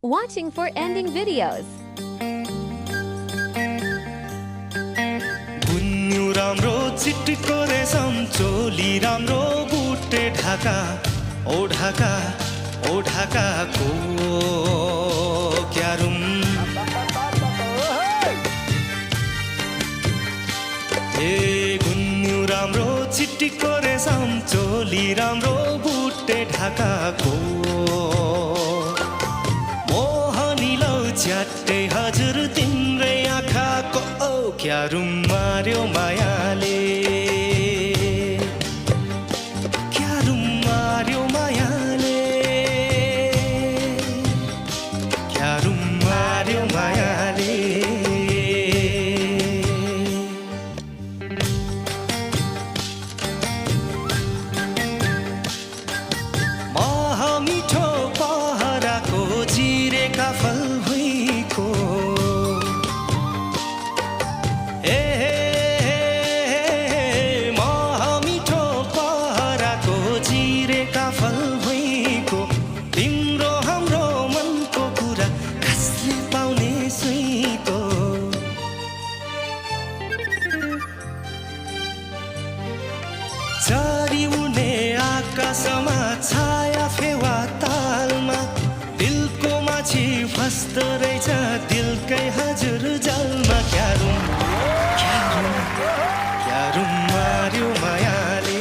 Watching for ending videos. गुन्यु राम्रो चिट्टिको रेशम चोली राम्रो बुटे ढाका ओ ढाकाको क्यारुम ए गुन्यु राम्रो चिट्टिको रेशम चोली राम्रो बुटे ढाकाको मोहनी लौ च्याट्टे हजुर तिम्रै आँखाको क्यारुम मार्यो मायाले क्यारुम मार्यो मायाले क्यारुम मार्यो मायाले मिठो पहराको जिरेका फल भुइँको मिठो पहराको जिरेका फल भुइँको तिम्रो हाम्रो मनको कुरा कसले पाउने सुइँको चरी उड्ने आकाशमा छाया फेवा तालमा दिलको माछी फस्दो रहेछ दिलकै हजुर जलमा क्यारुम क्यारुम क्यारुम मार्यो मायाले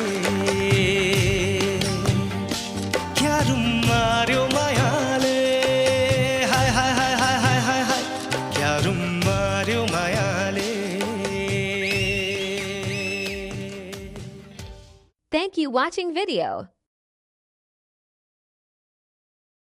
क्यारुम मार्यो मायाले हाय हाय हाय हाय हाय हाय हाय क्यारुम मार्यो मायाले Thank you watching video.